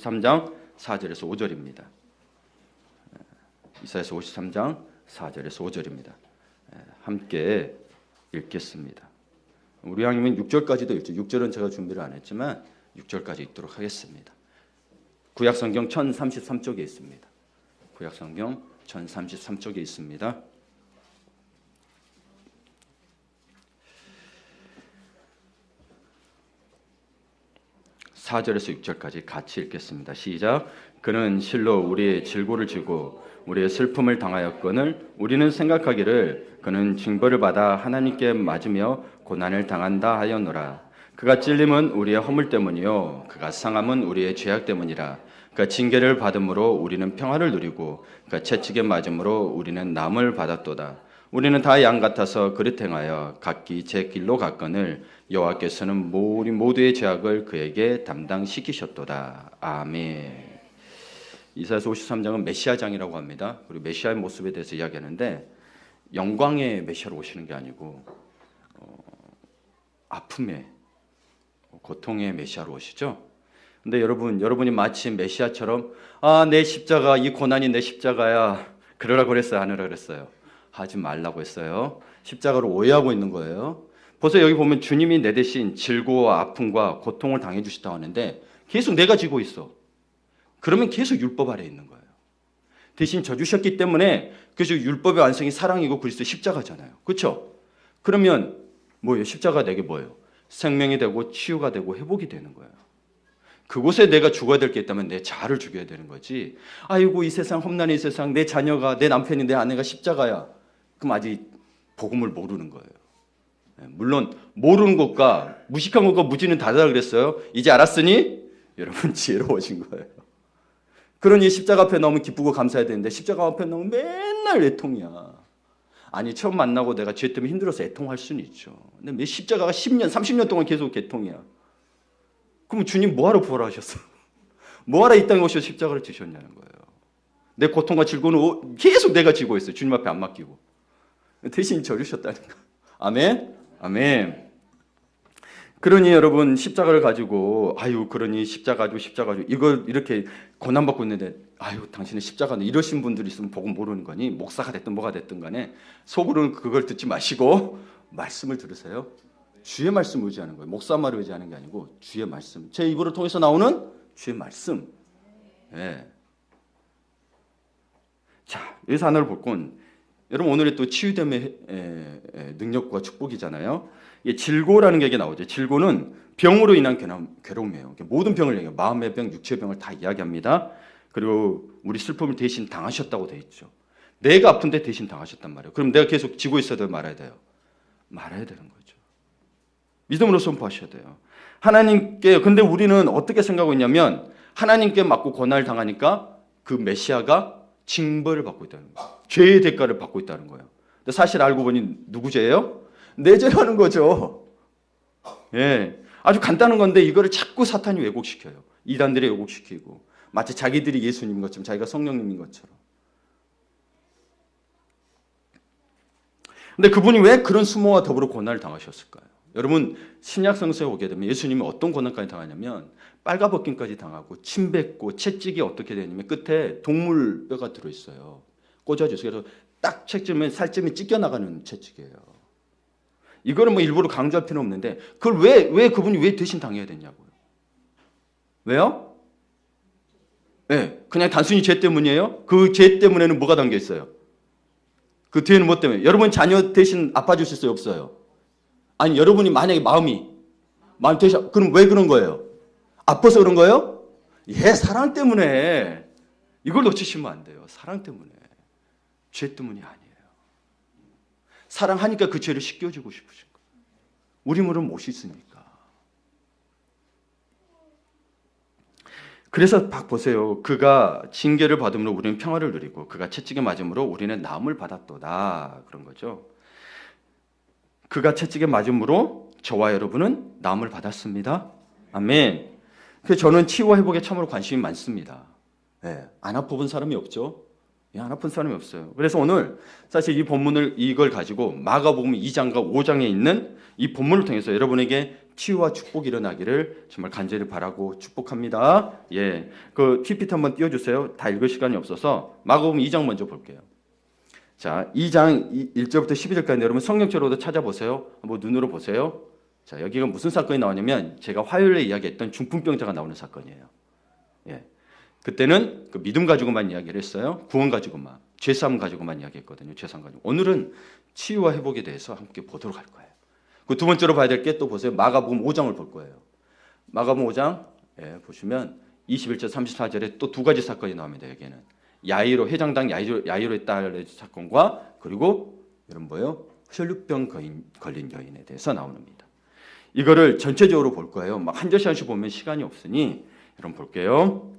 53장 4절에서 5절입니다. 이사야서 53장 4절에서 5절입니다. 함께 읽겠습니다. 우리 하나님은 6절까지도 읽죠. 6절은 제가 준비를 안 했지만 6절까지 읽도록 하겠습니다. 구약성경 1033쪽에 있습니다. 구약성경 1033쪽에 있습니다. 4절에서 6절까지 같이 읽겠습니다. 시작. 그는 실로 우리의 질고를 지고 우리의 슬픔을 당하였거늘 우리는 생각하기를 그는 징벌을 받아 하나님께 맞으며 고난을 당한다 하였노라. 그가 찔림은 우리의 허물 때문이요 그가 상함은 우리의 죄악 때문이라. 그가 징계를 받음으로 우리는 평화를 누리고 그가 채찍에 맞음으로 우리는 남을 받았도다. 우리는 다 양 같아서 그릇 행하여 각기 제 길로 갔거늘 여호와께서는 우리 모두의 죄악을 그에게 담당시키셨도다. 아멘. 이사야서 53장은 메시아장이라고 합니다. 그리고 메시아의 모습에 대해서 이야기하는데 영광의 메시아로 오시는 게 아니고 아픔의 고통의 메시아로 오시죠. 근데 여러분이 마치 메시아처럼 내 십자가, 이 고난이 내 십자가야 그러라고 그랬어요? 안 하라 그랬어요? 하지 말라고 했어요. 십자가로 오해하고 있는 거예요. 벌써 여기 보면 주님이 내 대신 질고와 아픔과 고통을 당해 주셨다고 하는데 계속 내가 지고 있어. 그러면 계속 율법 아래에 있는 거예요. 대신 져주셨기 때문에 그래서 율법의 완성이 사랑이고 그리스도의 십자가잖아요. 그렇죠? 그러면 뭐예요? 십자가 내게 뭐예요? 생명이 되고 치유가 되고 회복이 되는 거예요. 그곳에 내가 죽어야 될 게 있다면 내 자아를 죽여야 되는 거지. 아이고 이 세상 험난한 이 세상 내 자녀가 내 남편이 내 아내가 십자가야. 그럼 아직 복음을 모르는 거예요. 물론 모르는 것과 무식한 것과 무지는 다르다 그랬어요. 이제 알았으니 여러분 지혜로워진 거예요. 그러니 십자가 앞에 너무 기쁘고 감사해야 되는데 십자가 앞에 너무 맨날 애통이야. 아니 처음 만나고 내가 죄 때문에 힘들어서 애통할 수는 있죠. 근데 매 십자가가 10년 30년 동안 계속 애통이야. 그럼 주님 뭐하러 부활하셨어? 뭐하러 이 땅에 오셔서 십자가를 지셨냐는 거예요. 내 고통과 질고는 계속 내가 지고 있어요. 주님 앞에 안 맡기고. 대신 져주셨다니까. 아멘? 아멘. 그러니 여러분 십자가를 가지고 그러니 십자가 가지고 이걸 이렇게 고난받고 있는데 당신은 십자가는 이러신 분들이 있으면 복음 모르는 거니 목사가 됐든 뭐가 됐든 간에 속으로는 그걸 듣지 마시고 말씀을 들으세요. 주의 말씀 의지하는 거예요. 목사 말을 의지하는 게 아니고 주의 말씀. 제 입으로 통해서 나오는 주의 말씀. 네. 자, 여기서 하나를 볼 건 여러분 오늘의 또 치유됨의 능력과 축복이잖아요. 질고라는 게 나오죠. 질고는 병으로 인한 괴로움이에요. 모든 병을 얘기해요. 마음의 병, 육체의 병을 다 이야기합니다. 그리고 우리 슬픔을 대신 당하셨다고 돼 있죠. 내가 아픈데 대신 당하셨단 말이에요. 그럼 내가 계속 지고 있어야 돼요? 말아야 돼요? 말아야 되는 거죠. 믿음으로 선포하셔야 돼요. 하나님께 근데 우리는 어떻게 생각하고 있냐면 하나님께 맞고 고난을 당하니까 그 메시아가 징벌을 받고 있다는 거예요. 죄의 대가를 받고 있다는 거예요. 근데 사실 알고 보니 누구 죄예요? 내 죄라는 거죠. 예, 아주 간단한 건데 이거를 자꾸 사탄이 왜곡시켜요. 이단들이 왜곡시키고 마치 자기들이 예수님인 것처럼 자기가 성령님인 것처럼. 근데 그분이 왜 그런 수모와 더불어 고난을 당하셨을까요? 여러분 신약 성서에 오게 되면 예수님이 어떤 고난까지 당하냐면 빨가벗김까지 당하고 침 뱉고 채찍이 어떻게 되냐면 끝에 동물 뼈가 들어있어요. 꽂아져서 그래서 딱 채찍면 살점이 찢겨나가는 채찍이에요. 이거는 뭐 일부러 강조할 필요는 없는데 그걸 왜 그분이 왜 대신 당해야 됐냐고요. 왜요? 네, 그냥 단순히 죄 때문이에요? 그 죄 때문에는 뭐가 담겨 있어요? 그 뒤에는 뭐 때문에? 여러분 자녀 대신 아파줄 수 있어요? 없어요? 아니 여러분이 만약에 마음 대신 그럼 왜 그런 거예요? 아파서 그런 거예요? 사랑 때문에. 이걸 놓치시면 안 돼요. 사랑 때문에. 죄 때문이 아니에요. 사랑하니까 그 죄를 씻겨주고 싶으신 거예요. 우리 물은 못 씻으니까. 그래서 보세요. 그가 징계를 받음으로 우리는 평화를 누리고 그가 채찍에 맞음으로 우리는 나음을 받았도다. 그런 거죠. 그가 채찍에 맞음으로 저와 여러분은 나음을 받았습니다. 아멘. 그래서 저는 치유와 회복에 참으로 관심이 많습니다. 안 아파본 사람이 없죠. 안 아픈 사람이 없어요. 그래서 오늘 사실 이 본문을 이걸 가지고 마가복음 2장과 5장에 있는 이 본문을 통해서 여러분에게 치유와 축복이 일어나기를 정말 간절히 바라고 축복합니다. 예, 그 PPT 한번 띄워주세요. 다 읽을 시간이 없어서 마가복음 2장 먼저 볼게요. 자, 2장 1절부터 12절까지 여러분 성경책으로도 찾아보세요. 한번 눈으로 보세요. 자, 여기가 무슨 사건이 나오냐면 제가 화요일에 이야기했던 중풍병자가 나오는 사건이에요. 예. 그때는 그 믿음 가지고만 이야기를 했어요. 구원 가지고만, 죄사함 가지고만 이야기했거든요. 죄사함 가지고. 오늘은 치유와 회복에 대해서 함께 보도록 할 거예요. 그 두 번째로 봐야 될 게 또 보세요. 마가복음 5장을 볼 거예요. 마가복음 5장 보시면 21절 34절에 또 두 가지 사건이 나옵니다. 여기에는 야이로 회장당 야이로의 딸의 사건과 그리고 여러분 뭐예요? 혈루병 걸린 여인에 대해서 나옵니다. 이거를 전체적으로 볼 거예요. 막 한 절씩 한씩 보면 시간이 없으니 여러분 볼게요.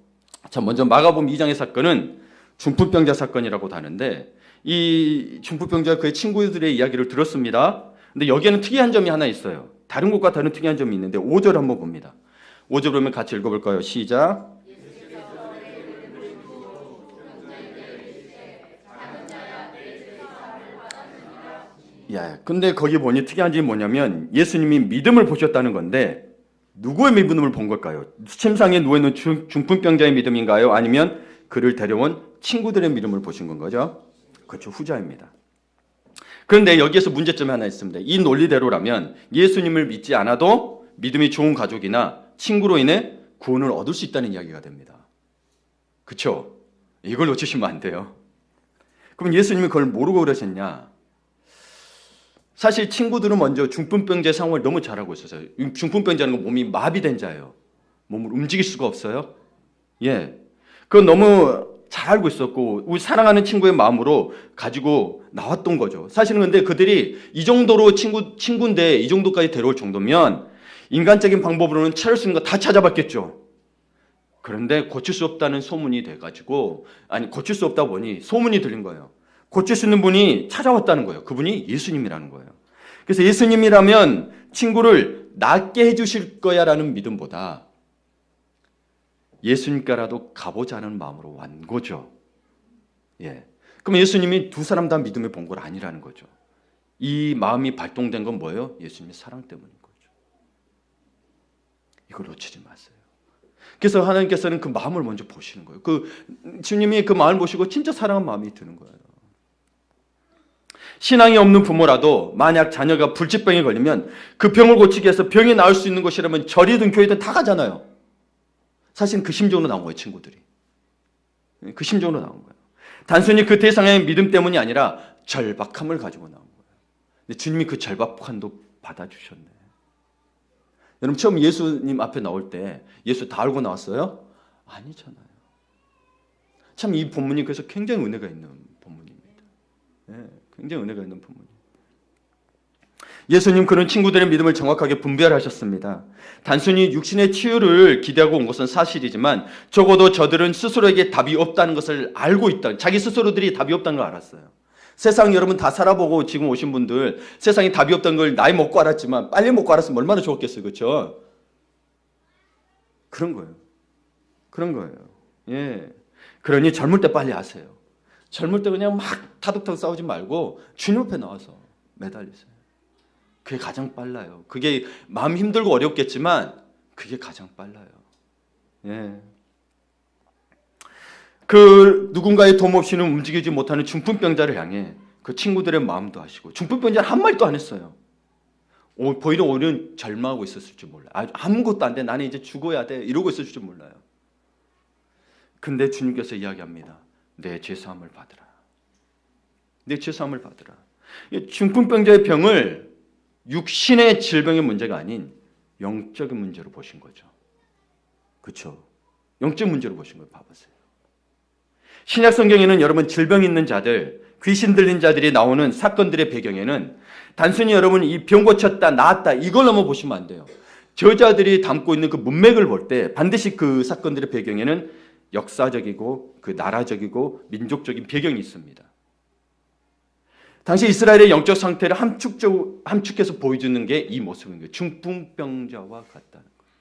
자, 먼저 마가복음 2장의 사건은 중풍병자 사건이라고 하는데 이 중풍병자가 그의 친구들의 이야기를 들었습니다. 근데 여기에는 특이한 점이 하나 있어요. 다른 곳과 다른 특이한 점이 있는데 5절 한번 봅니다. 5절 보면 같이 읽어볼까요? 시작. 야, 근데 거기 보니 특이한 점이 뭐냐면 예수님이 믿음을 보셨다는 건데 누구의 믿음을 본 걸까요? 침상에 누워있는 중풍병자의 믿음인가요? 아니면 그를 데려온 친구들의 믿음을 보신 건 거죠? 그렇죠. 후자입니다. 그런데 여기에서 문제점이 하나 있습니다. 이 논리대로라면 예수님을 믿지 않아도 믿음이 좋은 가족이나 친구로 인해 구원을 얻을 수 있다는 이야기가 됩니다. 그렇죠? 이걸 놓치시면 안 돼요. 그럼 예수님이 그걸 모르고 그러셨냐? 사실 친구들은 먼저 중풍병자의 상황을 너무 잘 알고 있었어요. 중풍병자는 건 몸이 마비된 자예요. 몸을 움직일 수가 없어요. 예, 그건 너무 잘 알고 있었고 우리 사랑하는 친구의 마음으로 가지고 나왔던 거죠. 사실은 근데 그들이 이 정도로 친구인데 이 정도까지 데려올 정도면 인간적인 방법으로는 찾을 수 있는 거 다 찾아봤겠죠. 그런데 고칠 수 없다는 소문이 돼가지고 고칠 수 없다 보니 소문이 들린 거예요. 고칠 수 있는 분이 찾아왔다는 거예요. 그분이 예수님이라는 거예요. 그래서 예수님이라면 친구를 낫게 해주실 거야 라는 믿음보다 예수님께라도 가보자는 마음으로 완 거죠. 예. 그럼 예수님이 두 사람 다 믿음을 본 건 아니라는 거죠. 이 마음이 발동된 건 뭐예요? 예수님의 사랑 때문인 거죠. 이걸 놓치지 마세요. 그래서 하나님께서는 그 마음을 먼저 보시는 거예요. 주님이 그 마음을 보시고 진짜 사랑한 마음이 드는 거예요. 신앙이 없는 부모라도 만약 자녀가 불치병에 걸리면 그 병을 고치기 위해서 병이 나을 수 있는 곳이라면 절이든 교회든 다 가잖아요. 사실 그 심정으로 나온 거예요, 친구들이. 그 심정으로 나온 거예요. 단순히 그 대상의 믿음 때문이 아니라 절박함을 가지고 나온 거예요. 근데 주님이 그 절박함도 받아주셨네. 여러분 처음 예수님 앞에 나올 때 예수 다 알고 나왔어요? 아니잖아요. 참 이 본문이 그래서 굉장히 은혜가 있는 본문입니다. 네, 굉장히 은혜가 있는 본문이에요. 예수님 그런 친구들의 믿음을 정확하게 분별하셨습니다. 단순히 육신의 치유를 기대하고 온 것은 사실이지만 적어도 저들은 스스로에게 답이 없다는 것을 알고 있다. 자기 스스로들이 답이 없다는 걸 알았어요. 세상 여러분 다 살아보고 지금 오신 분들 세상에 답이 없다는 걸 나이 먹고 알았지만 빨리 먹고 알았으면 얼마나 좋았겠어요. 그렇죠? 그런 거예요. 그런 거예요. 예. 그러니 젊을 때 빨리 아세요. 젊을 때 그냥 막 타덕타덕 싸우지 말고 주님 앞에 나와서 매달리세요. 그게 가장 빨라요. 그게 마음 힘들고 어렵겠지만 그게 가장 빨라요. 예. 그 누군가의 도움 없이는 움직이지 못하는 중풍병자를 향해 그 친구들의 마음도 하시고 중풍병자는 한 말도 안 했어요. 오히려 절망하고 있었을지 몰라요. 아무것도 안 돼. 나는 이제 죽어야 돼. 이러고 있었을지 몰라요. 근데 주님께서 이야기합니다. 내 죄사함을 받으라. 내 죄사함을 받으라. 중풍병자의 병을 육신의 질병의 문제가 아닌 영적인 문제로 보신 거죠. 그렇죠? 영적 문제로 보신 거예요. 봐보세요. 신약 성경에는 여러분 질병 있는 자들, 귀신 들린 자들이 나오는 사건들의 배경에는 단순히 여러분 이 병 고쳤다, 나았다 이걸로만 보시면 안 돼요. 저자들이 담고 있는 그 문맥을 볼 때 반드시 그 사건들의 배경에는 역사적이고 그 나라적이고 민족적인 배경이 있습니다. 당시 이스라엘의 영적 상태를 함축해서 보여주는 게 이 모습인 거예요. 중풍병자와 같다는 거예요.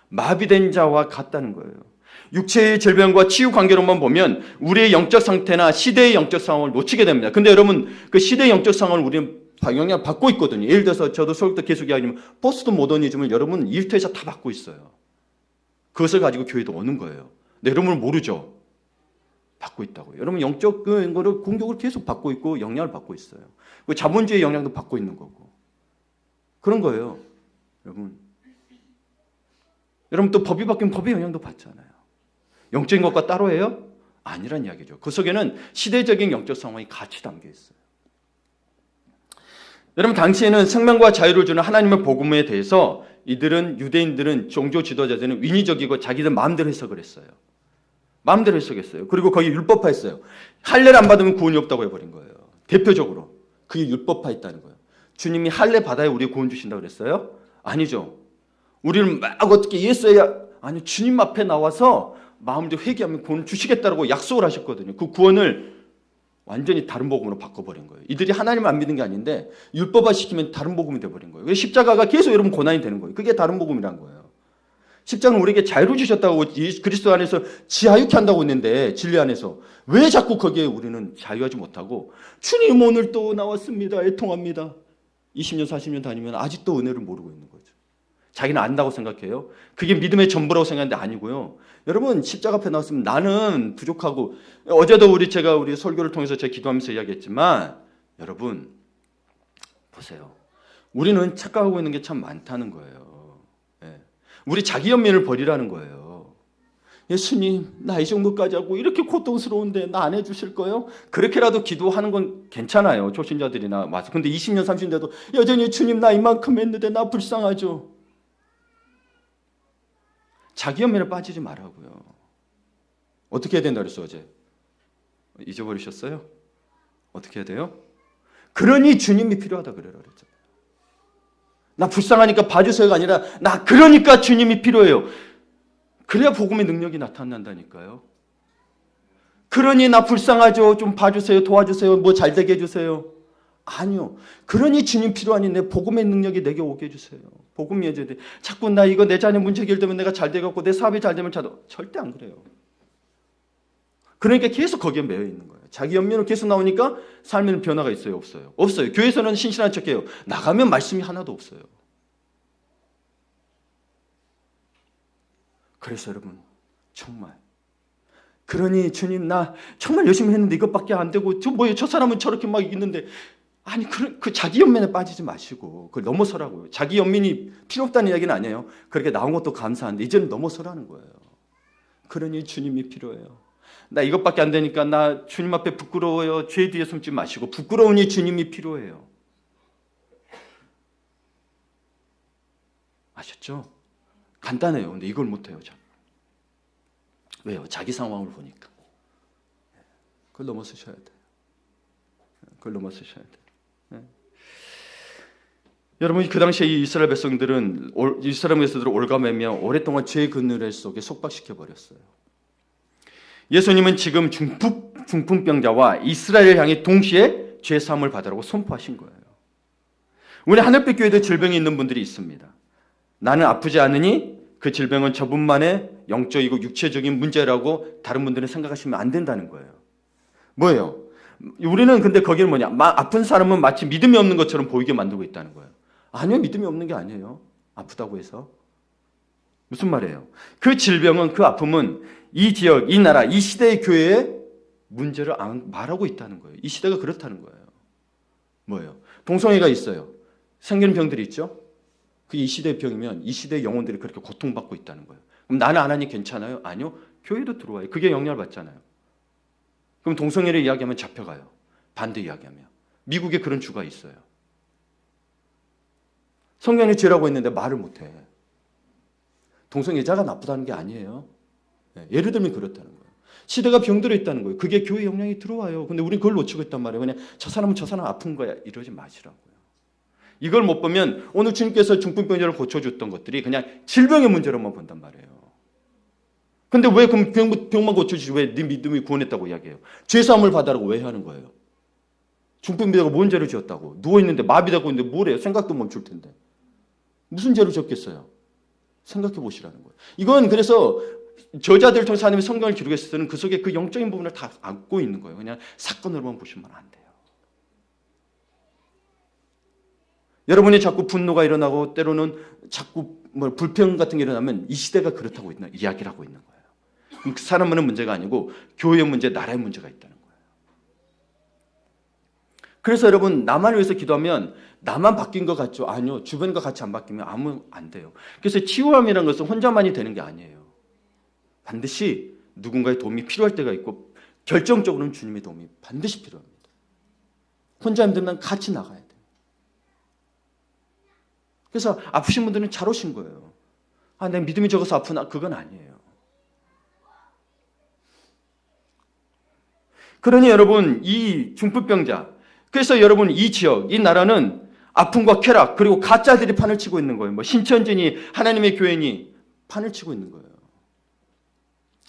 마비된 자와 같다는 거예요. 육체의 질병과 치유 관계로만 보면 우리의 영적 상태나 시대의 영적 상황을 놓치게 됩니다. 근데 여러분, 그 시대의 영적 상황을 우리는 영향을 받고 있거든요. 예를 들어서 저도 설교도 계속 이야기하지만 포스트 모더니즘을 여러분 일터에서 다 받고 있어요. 그것을 가지고 교회도 오는 거예요. 근데 여러분은 모르죠. 받고 있다고요. 여러분 영적 거를 공격을 계속 받고 있고 영향을 받고 있어요. 그 자본주의 영향도 받고 있는 거고. 그런 거예요. 여러분 또 법이 바뀌면 법의 영향도 받잖아요. 영적인 것과 따로예요? 아니란 이야기죠. 그 속에는 시대적인 영적 상황이 같이 담겨 있어요. 여러분 당시에는 생명과 자유를 주는 하나님의 복음에 대해서 유대인들은 종교 지도자들은 인위적이고 자기들 마음대로 해석을 했어요. 마음대로 해석했어요. 그리고 거기 율법화했어요. 할례를 안 받으면 구원이 없다고 해버린 거예요. 대표적으로 그게 율법화했다는 거예요. 주님이 할례 받아야 우리에 구원 주신다고 그랬어요? 아니죠. 우리는 막 어떻게 예수야 아니 주님 앞에 나와서 마음대로 회개하면 구원 주시겠다고 약속을 하셨거든요. 그 구원을 완전히 다른 복음으로 바꿔버린 거예요. 이들이 하나님을 안 믿는 게 아닌데 율법화 시키면 다른 복음이 돼버린 거예요. 십자가가 계속 여러분 고난이 되는 거예요. 그게 다른 복음이란 거예요. 십자가는 우리에게 자유를 주셨다고 그리스도 안에서 지하유케 한다고 했는데 진리 안에서 왜 자꾸 거기에 우리는 자유하지 못하고 주님 오늘 또 나왔습니다. 애통합니다. 20년 40년 다니면 아직도 은혜를 모르고 있는 거죠. 자기는 안다고 생각해요. 그게 믿음의 전부라고 생각하는데 아니고요. 여러분 십자가 앞에 나왔으면 나는 부족하고 어제도 제가 우리 설교를 통해서 제가 기도하면서 이야기했지만 여러분 보세요. 우리는 착각하고 있는 게 참 많다는 거예요. 우리 자기 연민을 버리라는 거예요. 예수님 나 이 정도까지 하고 이렇게 고통스러운데 나 안 해주실 거예요? 그렇게라도 기도하는 건 괜찮아요. 초신자들이나 와서. 근데 20년 30년 돼도 여전히 주님 나 이만큼 했는데 나 불쌍하죠. 자기 연민에 빠지지 말라고요. 어떻게 해야 된다 그랬어 어제? 잊어버리셨어요? 어떻게 해야 돼요? 그러니 주님이 필요하다 그래라 그랬잖아요. 나 불쌍하니까 봐주세요가 아니라 나 그러니까 주님이 필요해요. 그래야 복음의 능력이 나타난다니까요. 그러니 나 불쌍하죠. 좀 봐주세요. 도와주세요. 뭐 잘되게 해주세요. 아니요. 그러니 주님 필요하니 내 복음의 능력이 내게 오게 해주세요. 복음이 해줘야 돼. 자꾸 나 이거 내 자녀 문제 해결되면 내가 잘 돼갖고 내 사업이 잘 되면 절대 안 그래요. 그러니까 계속 거기에 매여 있는 거예요. 자기 연민으로 계속 나오니까 삶에는 변화가 있어요? 없어요? 없어요. 교회에서는 신실한 척해요. 나가면 말씀이 하나도 없어요. 그래서 여러분 정말 그러니 주님 나 정말 열심히 했는데 이것밖에 안 되고 저 사람은 저렇게 막 있는데 아니 그 자기 연민에 빠지지 마시고 그걸 넘어서라고요. 자기 연민이 필요 없다는 이야기는 아니에요. 그렇게 나온 것도 감사한데 이제는 넘어서라는 거예요. 그러니 주님이 필요해요. 나 이것밖에 안 되니까 나 주님 앞에 부끄러워요. 죄 뒤에 숨지 마시고 부끄러우니 주님이 필요해요. 아셨죠? 간단해요. 근데 이걸 못해요. 왜요? 자기 상황을 보니까. 그걸 넘어서셔야 돼요. 그걸 넘어서셔야 돼요. 네. 여러분 그 당시에 이 이스라엘 백성들은 올가매며 오랫동안 죄의 그늘 속에 속박시켜 버렸어요. 예수님은 지금 중풍병자와 이스라엘을 향해 동시에 죄 사함을 받으라고 선포하신 거예요. 우리 하늘빛 교회도 질병이 있는 분들이 있습니다. 나는 아프지 않으니 그 질병은 저분만의 영적이고 육체적인 문제라고 다른 분들은 생각하시면 안 된다는 거예요. 뭐예요? 우리는 근데 거기는 뭐냐? 아픈 사람은 마치 믿음이 없는 것처럼 보이게 만들고 있다는 거예요. 아니요, 믿음이 없는 게 아니에요. 아프다고 해서. 무슨 말이에요? 그 질병은, 그 아픔은 이 지역, 이 나라, 이 시대의 교회의 문제를 말하고 있다는 거예요. 이 시대가 그렇다는 거예요. 뭐예요? 동성애가 있어요. 생기는 병들이 있죠? 그게 이 시대의 병이면 이 시대의 영혼들이 그렇게 고통받고 있다는 거예요. 그럼 나는 안 하니 괜찮아요? 아니요. 교회도 들어와요. 그게 영향을 받잖아요. 그럼 동성애를 이야기하면 잡혀가요. 반대 이야기하면. 미국에 그런 주가 있어요. 성경에 죄라고 했는데 말을 못해. 동성애자가 나쁘다는 게 아니에요. 예를 들면 그렇다는 거예요. 시대가 병들어 있다는 거예요. 그게 교회 영향이 들어와요. 근데 우리는 그걸 놓치고 있단 말이에요. 그냥 저 사람은 저 사람 아픈 거야. 이러지 마시라고요. 이걸 못 보면 오늘 주님께서 중풍병자를 고쳐줬던 것들이 그냥 질병의 문제로만 본단 말이에요. 근데 왜 그럼 병만 고쳐주지 왜 네 믿음이 구원했다고 이야기해요? 죄사함을 받아라고 왜 하는 거예요? 중풍병자가 뭔 죄를 지었다고? 누워있는데 마비되고 있는데 뭐래요? 생각도 멈출 텐데. 무슨 죄를 지었겠어요? 생각해 보시라는 거예요. 이건 그래서 저자들을 통해서 하나님의 성경을 기록했을 때는 그 속에 그 영적인 부분을 다 안고 있는 거예요. 그냥 사건으로만 보시면 안 돼요. 여러분이 자꾸 분노가 일어나고 때로는 자꾸 불평 같은 게 일어나면 이 시대가 그렇다고 이야기를 하고 있는 거예요. 그럼 그 사람은 문제가 아니고 교회의 문제, 나라의 문제가 있다는 거예요. 그래서 여러분, 나만 위해서 기도하면 나만 바뀐 것 같죠? 아니요. 주변과 같이 안 바뀌면 아무 안 돼요. 그래서 치유함이라는 것은 혼자만이 되는 게 아니에요. 반드시 누군가의 도움이 필요할 때가 있고 결정적으로는 주님의 도움이 반드시 필요합니다. 혼자 힘들면 같이 나가야 돼요. 그래서 아프신 분들은 잘 오신 거예요. 내 믿음이 적어서 아프나? 그건 아니에요. 그러니 여러분, 이 중풍병자, 그래서 여러분 이 지역, 이 나라는 아픔과 쾌락 그리고 가짜들이 판을 치고 있는 거예요. 신천지니 하나님의 교회니 판을 치고 있는 거예요.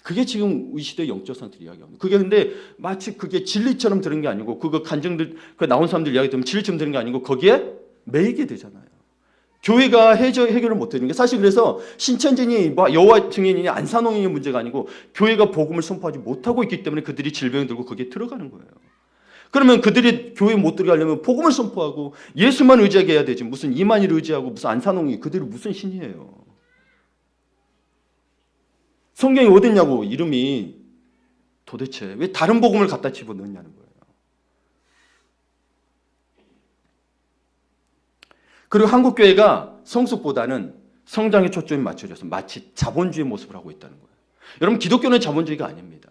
그게 지금 이 시대 영적 상태를 이야기합니다. 그게 근데 마치 그게 진리처럼 들은 게 아니고 그거 간증들 그 나온 사람들 이야기 들으면 진리처럼 들은 게 아니고 거기에 매이게 되잖아요. 교회가 해결을 못 해주는 게 사실 그래서 신천지니 여호와 증인이니 안산홍인의 문제가 아니고 교회가 복음을 선포하지 못하고 있기 때문에 그들이 질병 들고 거기에 들어가는 거예요. 그러면 그들이 교회 못 들어가려면 복음을 선포하고 예수만 의지하게 해야 되지 무슨 이만희를 의지하고 무슨 안산홍이 그들이 무슨 신이에요. 성경이 어딨냐고 이름이 도대체 왜 다른 복음을 갖다 집어넣냐는 거예요. 그리고 한국교회가 성숙보다는 성장에 초점이 맞춰져서 마치 자본주의 모습을 하고 있다는 거예요. 여러분 기독교는 자본주의가 아닙니다.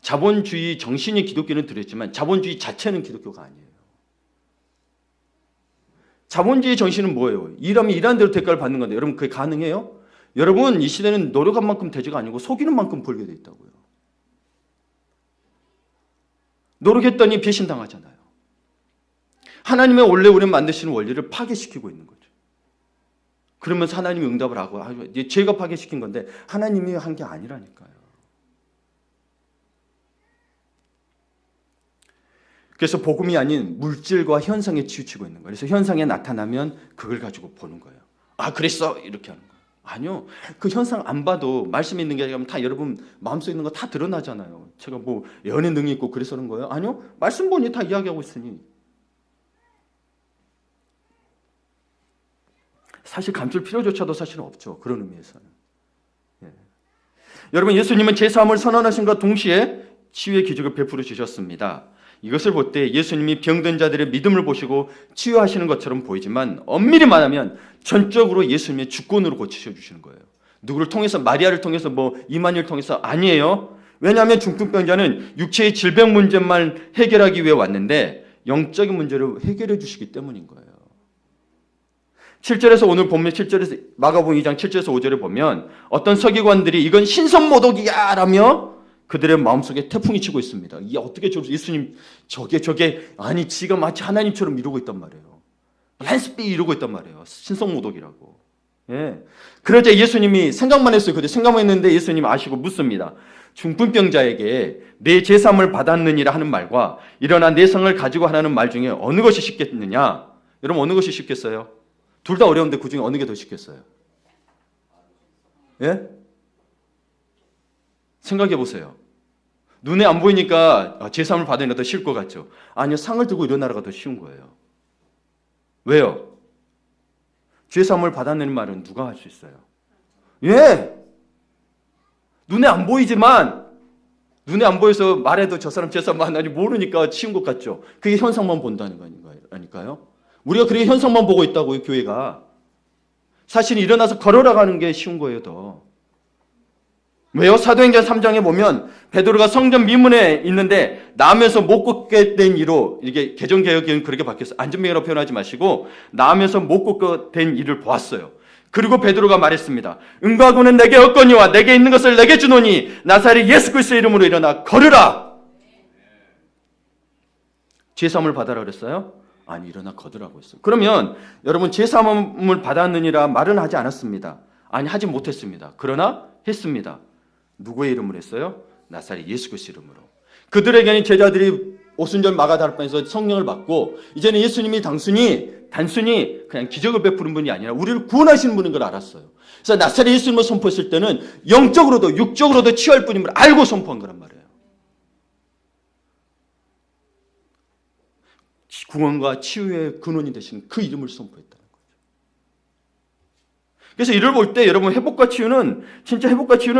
자본주의 정신이 기독교는 들었지만 자본주의 자체는 기독교가 아니에요. 자본주의 정신은 뭐예요? 일하면 일하는 대로 대가를 받는 건데 여러분 그게 가능해요? 여러분 이 시대는 노력한 만큼 대지가 아니고 속이는 만큼 벌게 돼 있다고요. 노력했더니 배신당하잖아요. 하나님의 원래 우리를 만드시는 원리를 파괴시키고 있는 거죠. 그러면서 하나님이 응답을 하고 죄가 파괴시킨 건데 하나님이 한 게 아니라니까요. 그래서 복음이 아닌 물질과 현상에 치우치고 있는 거예요. 그래서 현상에 나타나면 그걸 가지고 보는 거예요. 아 그랬어 이렇게 하는 거예요. 아니요. 그 현상 안 봐도 말씀이 있는 게 아니라 다 여러분 마음속에 있는 거 다 드러나잖아요. 제가 뭐 연애 능이 있고 그래서 그런 거예요? 아니요. 말씀 보니 다 이야기하고 있으니. 사실 감출 필요조차도 사실은 없죠. 그런 의미에서는. 예. 여러분 예수님은 제사함을 선언하신과 동시에 치유의 기적을 베풀어 주셨습니다. 이것을 볼 때 예수님이 병든 자들의 믿음을 보시고 치유하시는 것처럼 보이지만 엄밀히 말하면 전적으로 예수님의 주권으로 고치셔 주시는 거예요. 누구를 통해서 마리아를 통해서 이만희를 통해서 아니에요. 왜냐하면 중풍병자는 육체의 질병 문제만 해결하기 위해 왔는데 영적인 문제를 해결해 주시기 때문인 거예요. 7절에서 오늘 본문 7절에서 마가복음 2장 7절에서 5절에 보면 어떤 서기관들이 이건 신성모독이야 라며 그들의 마음속에 태풍이 치고 있습니다. 이게 어떻게 예수님 저게 아니 지가 마치 하나님처럼 이러고 있단 말이에요. 랜스비 이러고 있단 말이에요. 신성모독이라고. 예. 그러자 예수님이 생각만 했어요. 그때 생각만 했는데 예수님이 아시고 묻습니다. 중풍병자에게 내 제삼을 받았느니라 하는 말과 일어나 내 성을 가지고 하라는 말 중에 어느 것이 쉽겠느냐? 여러분 어느 것이 쉽겠어요? 둘 다 어려운데 그 중에 어느 게 더 쉽겠어요? 예? 생각해 보세요. 눈에 안 보이니까 제3을 받으니까 더 쉬울 것 같죠? 아니요. 상을 들고 일어나라가 더 쉬운 거예요. 왜요? 제3을 받아내는 말은 누가 할 수 있어요? 예! 눈에 안 보이지만 눈에 안 보여서 말해도 저 사람 제3 만나니 모르니까 쉬운 것 같죠? 그게 현상만 본다는 거 아닐까요? 우리가 그렇게 현상만 보고 있다고요, 교회가. 사실 일어나서 걸어나가는 게 쉬운 거예요, 더. 왜요? 사도행전 3장에 보면 베드로가 성전 미문에 있는데 나면서 못 걷게 된 이로 이게 개정개혁은 그렇게 바뀌었어요. 안전병이라고 표현하지 마시고 나면서 못 걷게 된 이를 보았어요. 그리고 베드로가 말했습니다. 응가고는 내게 얻거니와 내게 있는 것을 내게 주노니 나사렛 예수 그리스도의 이름으로 일어나 걸으라. 제3을 받아라 그랬어요? 아니 일어나 걷으라고 했어요. 그러면 여러분 제3을 받았느니라 말은 하지 않았습니다. 아니 하지 못했습니다. 그러나 했습니다. 누구의 이름으로 했어요? 나사렛 예수 그리스도 이름으로. 그들에게는 제자들이 오순절 마가다락방에서 성령을 받고 이제는 예수님이 단순히 그냥 기적을 베푸는 분이 아니라 우리를 구원하시는 분인 걸 알았어요. 그래서 나사렛 예수님을 선포했을 때는 영적으로도 육적으로도 치유할 분임을 알고 선포한 거란 말이에요. 구원과 치유의 근원이 되시는 그 이름을 선포했다는 거죠. 그래서 이를 볼 때 여러분 회복과 치유는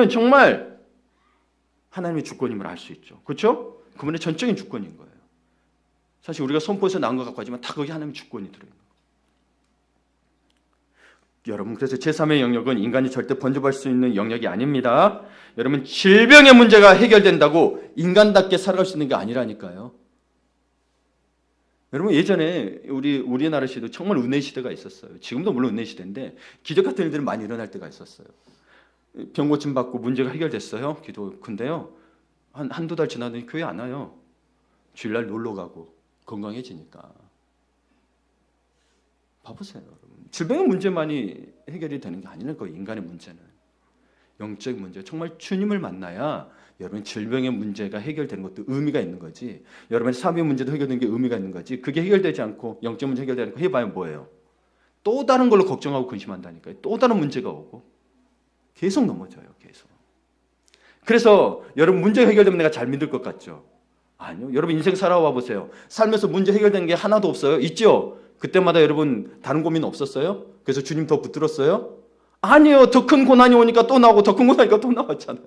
정말 하나님의 주권임을 알 수 있죠. 그렇죠? 그분의 전적인 주권인 거예요. 사실 우리가 선포해서 나온 것 같고 하지만 다 거기 하나님의 주권이 들어있는 거예요. 여러분 그래서 제3의 영역은 인간이 절대 번져볼 수 있는 영역이 아닙니다. 여러분 질병의 문제가 해결된다고 인간답게 살아갈 수 있는 게 아니라니까요. 여러분 예전에 우리나라 시대도 정말 은혜 시대가 있었어요. 지금도 물론 은혜 시대인데 기적 같은 일들이 많이 일어날 때가 있었어요. 병 고침 받고 문제가 해결됐어요. 근데요 한두 달 지나더니 교회 안 와요. 주일날 놀러 가고 건강해지니까. 봐보세요. 여러분. 질병의 문제만이 해결이 되는 게 아니라는 거예요. 인간의 문제는. 영적 문제. 정말 주님을 만나야 여러분 질병의 문제가 해결되는 것도 의미가 있는 거지. 여러분의 삶의 문제도 해결되는 게 의미가 있는 거지. 그게 해결되지 않고 영적 문제 해결되지 않고 해봐야 뭐예요? 또 다른 걸로 걱정하고 근심한다니까요. 또 다른 문제가 오고 계속 넘어져요. 계속. 그래서 여러분 문제가 해결되면 내가 잘 믿을 것 같죠? 아니요. 여러분 인생 살아와 보세요. 살면서 문제 해결되는 게 하나도 없어요? 있죠? 그때마다 여러분 다른 고민 없었어요? 그래서 주님 더 붙들었어요? 아니요. 더 큰 고난이 오니까 또 나오고 더 큰 고난이니까 또 나왔잖아요.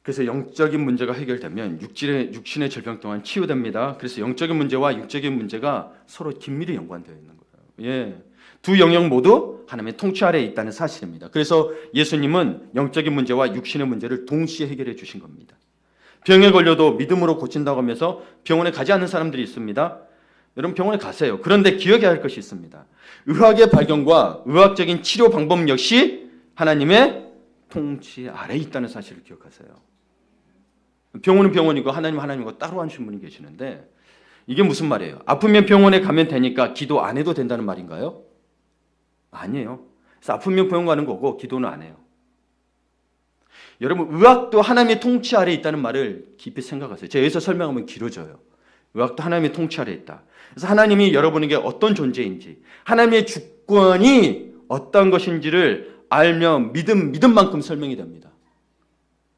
그래서 영적인 문제가 해결되면 육신의 질병 또한 치유됩니다. 그래서 영적인 문제와 육적인 문제가 서로 긴밀히 연관되어 있는 거예요. 예. 두 영역 모두 하나님의 통치 아래에 있다는 사실입니다. 그래서 예수님은 영적인 문제와 육신의 문제를 동시에 해결해 주신 겁니다. 병에 걸려도 믿음으로 고친다고 하면서 병원에 가지 않는 사람들이 있습니다. 여러분 병원에 가세요. 그런데 기억해야 할 것이 있습니다. 의학의 발견과 의학적인 치료 방법 역시 하나님의 통치 아래에 있다는 사실을 기억하세요. 병원은 병원이고 하나님은 하나님과 따로 하신 분이 계시는데 이게 무슨 말이에요? 아프면 병원에 가면 되니까 기도 안 해도 된다는 말인가요? 아니에요. 그래서 아프면 병원 가는 거고 기도는 안 해요. 여러분 의학도 하나님의 통치 아래에 있다는 말을 깊이 생각하세요. 제가 여기서 설명하면 길어져요. 의학도 하나님의 통치 아래에 있다. 그래서 하나님이 여러분에게 어떤 존재인지 하나님의 주권이 어떤 것인지를 알면 믿음만큼 설명이 됩니다.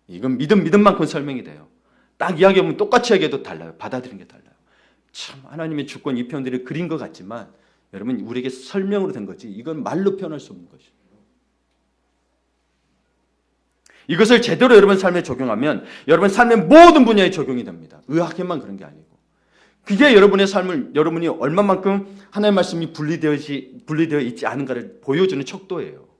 이건 믿음만큼 설명이 돼요. 딱 이야기하면 똑같이 하기에도 달라요. 받아들이는 게 달라요. 참 하나님의 주권 이 표현들이 그린 것 같지만 여러분 우리에게 설명으로 된 거지 이건 말로 표현할 수 없는 것이에요. 이것을 제대로 여러분 삶에 적용하면 여러분 삶의 모든 분야에 적용이 됩니다. 의학에만 그런 게 아니고 그게 여러분의 삶을 여러분이 얼마만큼 하나님의 말씀이 분리되어 있지 않은가를 보여주는 척도예요.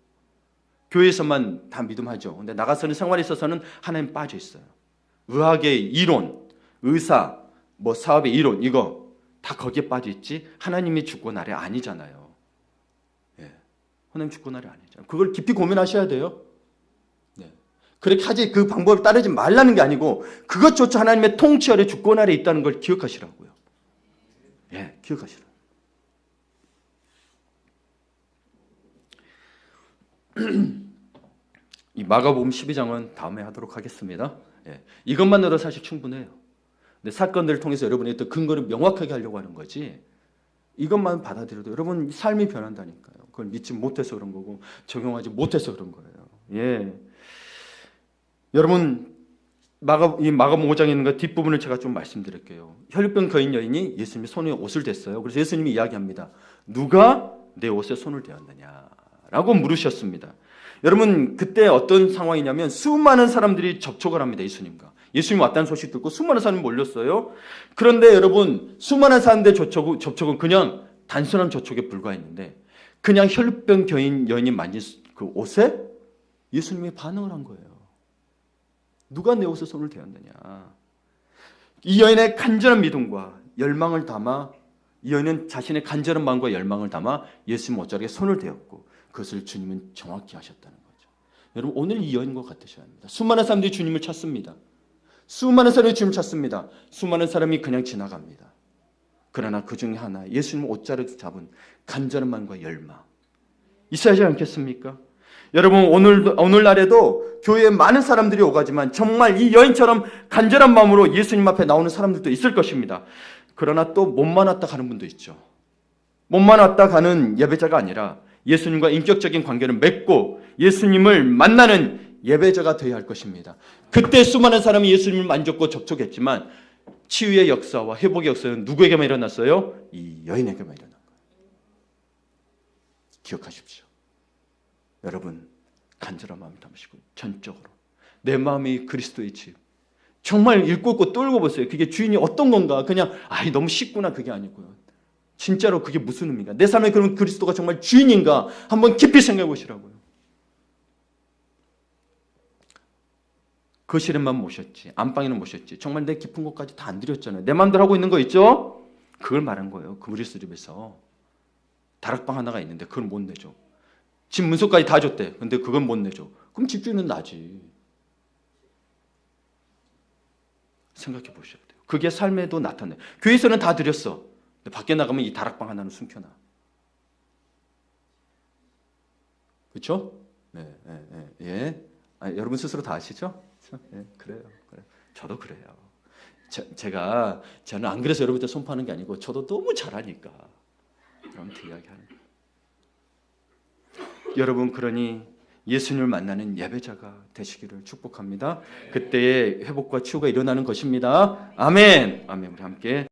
교회에서만 다 믿음하죠. 근데 나가서는 생활에 있어서는 하나님 빠져 있어요. 의학의 이론, 의사, 사업의 이론 이거 다 거기에 빠져 있지 하나님의 주권 아래 아니잖아요. 예, 하나님 주권 아래 아니잖아요. 그걸 깊이 고민하셔야 돼요. 네. 그렇게 하지 그 방법을 따르지 말라는 게 아니고 그것조차 하나님의 통치 아래 주권 아래 있다는 걸 기억하시라고요. 예, 기억하시라고요. 이 마가복음 12장은 다음에 하도록 하겠습니다. 예, 이것만으로 사실 충분해요. 근데 사건들을 통해서 여러분이 또 근거를 명확하게 하려고 하는 거지 이것만 받아들여도 여러분 삶이 변한다니까요. 그걸 믿지 못해서 그런 거고 적용하지 못해서 그런 거예요. 예, 여러분 이 마가복음 5장에 있는 것 뒷부분을 제가 좀 말씀드릴게요. 혈류병 거인 여인이 예수님의 손에 옷을 댔어요. 그래서 예수님이 이야기합니다. 누가 내 옷에 손을 대었느냐라고 물으셨습니다. 여러분 그때 어떤 상황이냐면 수많은 사람들이 접촉을 합니다. 예수님이 왔다는 소식 듣고 수많은 사람이 몰렸어요. 그런데 여러분 수많은 사람들의 접촉은 그냥 단순한 접촉에 불과했는데 그냥 혈류병 여인이 만진 그 옷에 예수님이 반응을 한 거예요. 누가 내 옷에 손을 대었느냐. 이 여인의 간절한 믿음과 열망을 담아 이 여인은 자신의 간절한 마음과 열망을 담아 예수님 옷자락에 손을 대었고 그것을 주님은 정확히 하셨다는 거죠. 여러분 오늘 이 여인과 같으셔야 합니다. 수많은 사람들이 주님을 찾습니다. 수많은 사람이 주님을 찾습니다. 수많은 사람이 그냥 지나갑니다. 그러나 그 중에 하나 예수님 옷자락을 잡은 간절한 마음과 열망 있어야지 않겠습니까? 여러분 오늘날에도 교회에 많은 사람들이 오가지만 정말 이 여인처럼 간절한 마음으로 예수님 앞에 나오는 사람들도 있을 것입니다. 그러나 또 몸만 왔다 가는 분도 있죠. 몸만 왔다 가는 예배자가 아니라 예수님과 인격적인 관계를 맺고 예수님을 만나는 예배자가 되어야 할 것입니다. 그때 수많은 사람이 예수님을 만졌고 접촉했지만 치유의 역사와 회복의 역사는 누구에게만 일어났어요? 이 여인에게만 일어난 거예요. 기억하십시오. 여러분 간절한 마음 담으시고 전적으로 내 마음이 그리스도의 집. 정말 읽고 있고 뚫고 보세요. 그게 주인이 어떤 건가? 그냥 너무 쉽구나 그게 아니고요. 진짜로 그게 무슨 의미인가? 내 삶에 그럼 그리스도가 정말 주인인가? 한번 깊이 생각해 보시라고요. 거실에만 모셨지, 안방에는 모셨지. 정말 내 깊은 곳까지 다 안 드렸잖아요. 내 마음대로 하고 있는 거 있죠? 그걸 말한 거예요. 그리스도 집에서 다락방 하나가 있는데 그걸 못 내줘. 집 문서까지 다 줬대. 근데 그걸 못 내줘. 그럼 집주인은 나지. 생각해 보셔야 돼요. 그게 삶에도 나타나요. 교회에서는 다 드렸어. 근데 밖에 나가면 이 다락방 하나는 숨겨놔. 그렇죠? 네, 예. 여러분 스스로 다 아시죠? 예, 그래요. 저도 그래요. 저는 안 그래서 여러분한테 손파는 게 아니고 저도 너무 잘하니까 여러분한테 이야기하는 거예요. 여러분 그러니 예수님을 만나는 예배자가 되시기를 축복합니다. 그때의 회복과 치유가 일어나는 것입니다. 아멘. 우리 함께